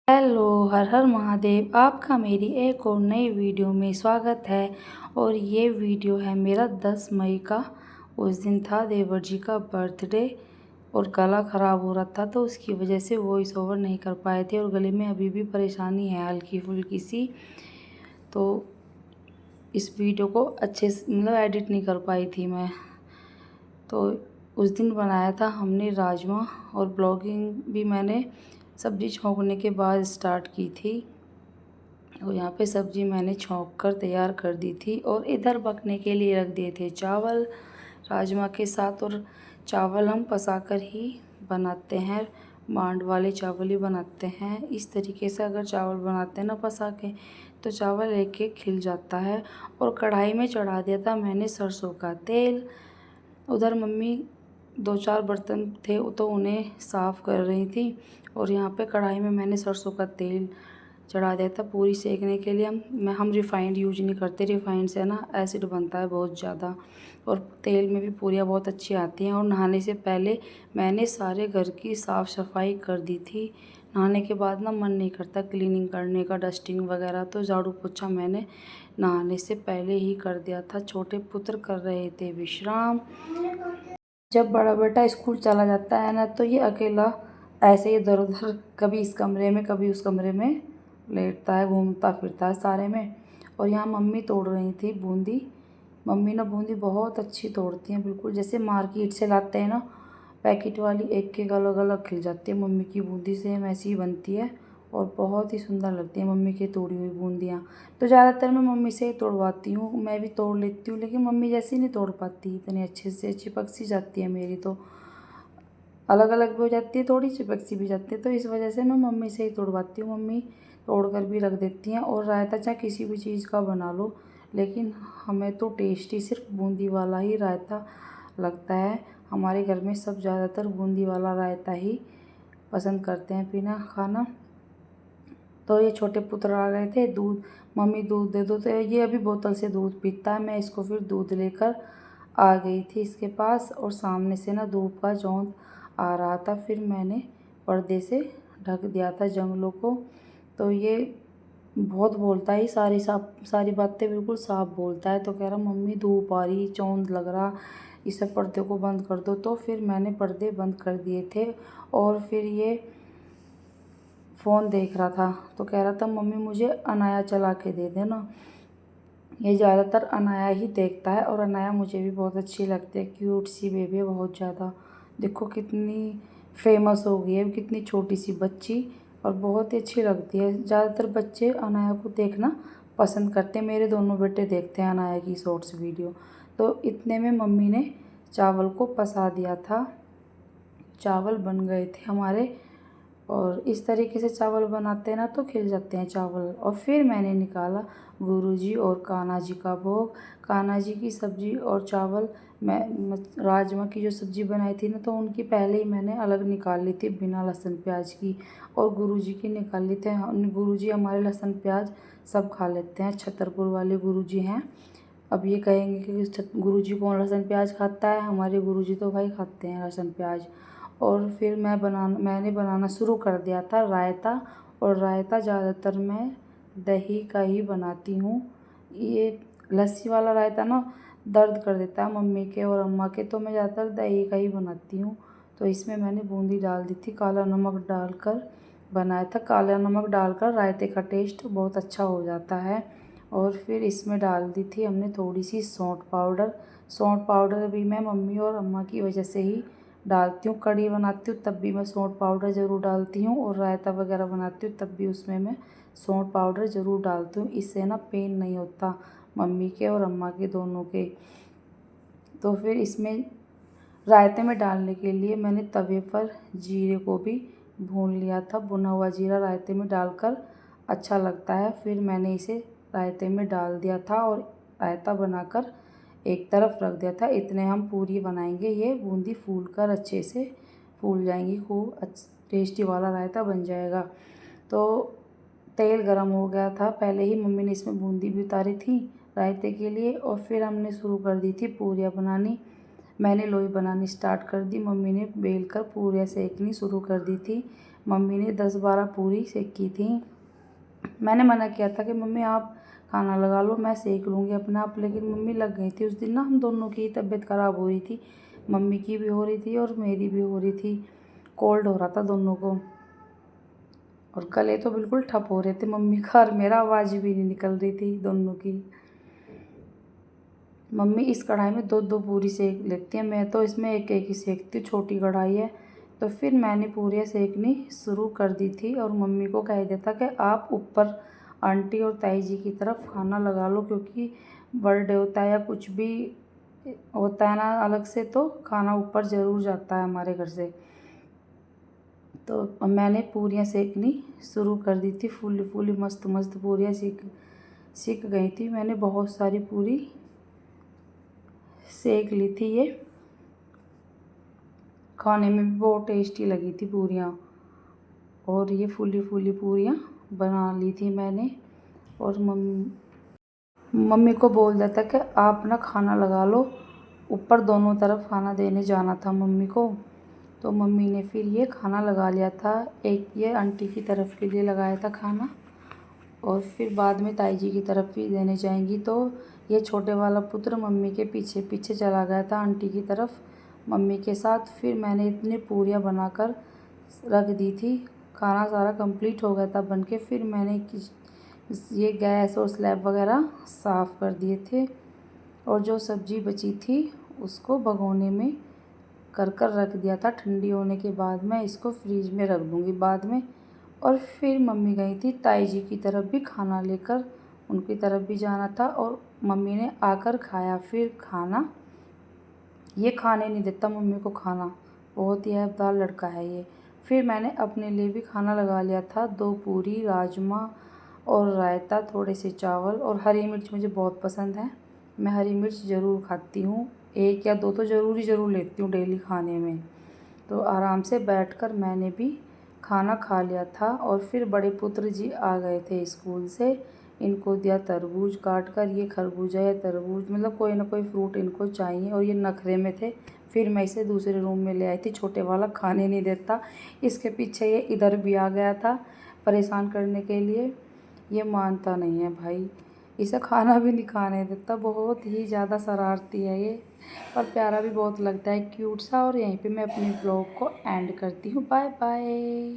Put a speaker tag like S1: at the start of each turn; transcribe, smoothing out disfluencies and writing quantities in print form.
S1: Hello, हर हर महादेव। आपका मेरी एक और नई वीडियो में स्वागत है। और ये वीडियो है मेरा 10 मई का। उस दिन था देवर जी का बर्थडे और गला ख़राब हो रहा था, तो उसकी वजह से वॉइस ओवर नहीं कर पाए थे और गले में अभी भी परेशानी है हल्की फुल्की सी। तो इस वीडियो को अच्छे से एडिट नहीं कर पाई थी मैं। तो उस दिन बनाया था हमने राजमा, और ब्लॉगिंग भी मैंने सब्ज़ी छोंकने के बाद स्टार्ट की थी। और यहाँ पे सब्ज़ी मैंने छोंक कर तैयार कर दी थी और इधर पकने के लिए रख दिए थे चावल राजमा के साथ। और चावल हम पकाकर ही बनाते हैं, मांड वाले चावल ही बनाते हैं। इस तरीके से अगर चावल बनाते हैं ना पका के, तो चावल एक एक खिल जाता है। और कढ़ाई में चढ़ा दिया था मैंने सरसों का तेल। उधर मम्मी 2-4 बर्तन थे तो उन्हें साफ़ कर रही थी। और यहाँ पे कढ़ाई में मैंने सरसों का तेल चढ़ा दिया था पूरी सेकने के लिए। हम रिफ़ाइंड यूज नहीं करते, रिफ़ाइंड से ना एसिड बनता है बहुत ज़्यादा, और तेल में भी पूरियाँ बहुत अच्छी आती हैं। और नहाने से पहले मैंने सारे घर की साफ़ सफाई कर दी थी। नहाने के बाद ना मन नहीं करता क्लीनिंग करने का, डस्टिंग वगैरह, तो झाड़ू पोछा मैंने नहाने से पहले ही कर दिया था। छोटे पुत्र कर रहे थे विश्राम। जब बड़ा बेटा स्कूल चला जाता है ना, तो ये अकेला ऐसे ही इधर उधर कभी इस कमरे में कभी उस कमरे में लेटता है, घूमता फिरता है सारे में। और यहाँ मम्मी तोड़ रही थी बूंदी। मम्मी ना बूंदी बहुत अच्छी तोड़ती हैं, बिल्कुल जैसे मार्केट से लाते हैं ना पैकेट वाली, एक एक अलग अलग खिल जाती है। मम्मी की बूंदी सेम ऐसी ही बनती है और बहुत ही सुंदर लगती है मम्मी की तोड़ी हुई बूंदियाँ। तो ज़्यादातर मैं मम्मी से ही तोड़वाती हूँ, मैं भी तोड़ लेती हूँ, लेकिन मम्मी जैसी नहीं तोड़ पाती इतने अच्छे से, चिपक सी जाती है मेरी तो। अलग अलग भी हो जाती है, थोड़ी चिपक सी भी जाती है, तो इस वजह से मैं मम्मी से ही तोड़वाती हूँ। मम्मी तोड़ कर भी रख देती हैं। और रायता चाहे किसी भी चीज़ का बना लो, लेकिन हमें तो टेस्टी सिर्फ बूंदी वाला ही रायता लगता है। हमारे घर में सब ज़्यादातर बूंदी वाला रायता ही पसंद करते हैं पीना खाना। तो ये छोटे पुत्र आ गए थे, दूध मम्मी दूध दे दो, तो ये अभी बोतल से दूध पीता है। मैं इसको फिर दूध लेकर आ गई थी इसके पास, और सामने से ना धूप का जोंक आ रहा था। फिर मैंने पर्दे से ढक दिया था जंगलों को। तो ये बहुत बोलता है, सारी बातें बिल्कुल साफ बोलता है। तो कह रहा मम्मी धूप आ रही, चौंध लग रहा, इसे पर्दे को बंद कर दो। तो फिर मैंने पर्दे बंद कर दिए थे। और फिर ये फ़ोन देख रहा था, तो कह रहा था मम्मी मुझे अनाया चला के दे देना। ये ज़्यादातर अनाया ही देखता है, और अनाया मुझे भी बहुत अच्छी लगती है, क्यूट सी बेबी है बहुत ज़्यादा। देखो कितनी फेमस हो गई है, कितनी छोटी सी बच्ची, और बहुत ही अच्छी लगती है। ज़्यादातर बच्चे अनाया को देखना पसंद करते हैं, मेरे दोनों बेटे देखते हैं अनाया की शॉर्ट्स वीडियो। तो इतने में मम्मी ने चावल को पसा दिया था, चावल बन गए थे हमारे। और इस तरीके से चावल बनाते हैं ना तो खिल जाते हैं चावल। और फिर मैंने निकाला गुरुजी और कान्हा जी का भोग। कान्हा जी की सब्ज़ी और चावल, मैं राजमा की जो सब्ज़ी बनाई थी ना, तो उनकी पहले ही मैंने अलग निकाल ली थी बिना लहसुन प्याज की। और गुरुजी की निकाल ली थी। गुरुजी हमारे लहसुन प्याज सब खा लेते हैं, छतरपुर वाले गुरुजी हैं। अब ये कहेंगे कि गुरुजी कौन लहसुन प्याज खाता है, हमारे गुरुजी तो भाई खाते हैं लहसुन प्याज। और फिर मैंने बनाना शुरू कर दिया था रायता। और रायता ज़्यादातर मैं दही का ही बनाती हूँ। ये लस्सी वाला रायता ना दर्द कर देता है मम्मी के और अम्मा के, तो मैं ज़्यादातर दही का ही बनाती हूँ। तो इसमें मैंने बूंदी डाल दी थी, काला नमक डालकर बनाया था। काला नमक डालकर रायते का टेस्ट बहुत अच्छा हो जाता है। और फिर इसमें डाल दी थी हमने थोड़ी सी सौंठ पाउडर। सौंठ पाउडर भी मैं मम्मी और अम्मा की वजह से ही डालती हूँ। कढ़ी बनाती हूँ तब भी मैं सौंठ पाउडर ज़रूर डालती हूँ, और रायता वगैरह बनाती हूँ तब भी उसमें मैं सौंठ पाउडर ज़रूर डालती हूँ। इससे ना पेन नहीं होता मम्मी के और अम्मा के दोनों के। तो फिर इसमें रायते में डालने के लिए मैंने तवे पर जीरे को भी भून लिया था। भुना हुआ जीरा रायते में डालकर अच्छा लगता है। फिर मैंने इसे रायते में डाल दिया था और रायता बनाकर एक तरफ रख दिया था। इतने हम पूरी बनाएंगे, ये बूंदी फूल कर अच्छे से फूल जाएंगी, खूब टेस्टी वाला रायता बन जाएगा। तो तेल गरम हो गया था, पहले ही मम्मी ने इसमें बूंदी भी उतारी थी रायते के लिए। और फिर हमने शुरू कर दी थी पूरियाँ बनानी। मैंने लोई बनानी स्टार्ट कर दी, मम्मी ने बेल कर पूरियाँ सेकनी शुरू कर दी थी। मम्मी ने 10-12 पूरी सेकी थी। मैंने मना किया था कि मम्मी आप खाना लगा लो, मैं सेक लूँगी अपने आप, लेकिन मम्मी लग गई थी। उस दिन ना हम दोनों की तबीयत ख़राब हो रही थी, मम्मी की भी हो रही थी और मेरी भी हो रही थी। कोल्ड हो रहा था दोनों को और गले तो बिल्कुल ठप हो रहे थे मम्मी का, और मेरा आवाज़ भी नहीं निकल रही थी दोनों की। मम्मी इस कढ़ाई में 2-2 पूरी सेक लेती हैं, मैं तो इसमें एक-एक ही सेकती हूँ, छोटी कढ़ाई है। तो फिर मैंने पूरियाँ सेकनी शुरू कर दी थी और मम्मी को कह दिया था कि आप ऊपर आंटी और ताई जी की तरफ खाना लगा लो, क्योंकि बर्थडे होता है या कुछ भी होता है ना अलग से, तो खाना ऊपर ज़रूर जाता है हमारे घर से। तो मैंने पूरियाँ सेकनी शुरू कर दी थी, फूली मस्त मस्त पूरियाँ सीख गई थी। मैंने बहुत सारी पूरी सेक ली थी। ये खाने में भी बहुत टेस्टी लगी थी पूरियाँ, और ये फूली पूरियाँ बना ली थी मैंने। और मम्मी को बोल दिया था कि आप ना खाना लगा लो, ऊपर दोनों तरफ खाना देने जाना था मम्मी को। तो मम्मी ने फिर ये खाना लगा लिया था। एक ये आंटी की तरफ के लिए लगाया था खाना, और फिर बाद में ताई जी की तरफ भी देने जाएंगी। तो ये छोटे वाला पुत्र मम्मी के पीछे पीछे चला गया था आंटी की तरफ मम्मी के साथ। फिर मैंने इतनी पूरियाँ बनाकर रख दी थी, खाना सारा कंप्लीट हो गया था बन के। फिर मैंने ये गैस और स्लैब वगैरह साफ़ कर दिए थे, और जो सब्ज़ी बची थी उसको भगोने में कर रख दिया था। ठंडी होने के बाद मैं इसको फ्रीज में रख दूँगी बाद में। और फिर मम्मी गई थी ताई जी की तरफ भी खाना लेकर, उनकी तरफ भी जाना था, और मम्मी ने आकर खाया फिर खाना। ये खाने नहीं देता मम्मी को खाना, बहुत ही ऐबदार लड़का है ये। फिर मैंने अपने लिए भी खाना लगा लिया था, 2 पूरी, राजमा और रायता, थोड़े से चावल, और हरी मिर्च मुझे बहुत पसंद है, मैं हरी मिर्च ज़रूर खाती हूँ, 1 या 2 तो ज़रूर लेती हूँ डेली खाने में। तो आराम से बैठकर मैंने भी खाना खा लिया था। और फिर बड़े पुत्र जी आ गए थे स्कूल से, इनको दिया तरबूज काट कर। ये खरबूजा या तरबूज मतलब कोई ना कोई फ्रूट इनको चाहिए, और ये नखरे में थे। फिर मैं इसे दूसरे रूम में ले आई थी, छोटे वाला खाने नहीं देता, इसके पीछे ये इधर भी आ गया था परेशान करने के लिए। ये मानता नहीं है भाई, इसे खाना भी नहीं खाने देता, बहुत ही ज़्यादा शरारती है ये, पर प्यारा भी बहुत लगता है, क्यूट सा। और यहीं पे मैं अपने ब्लॉग को एंड करती हूँ। Bye bye.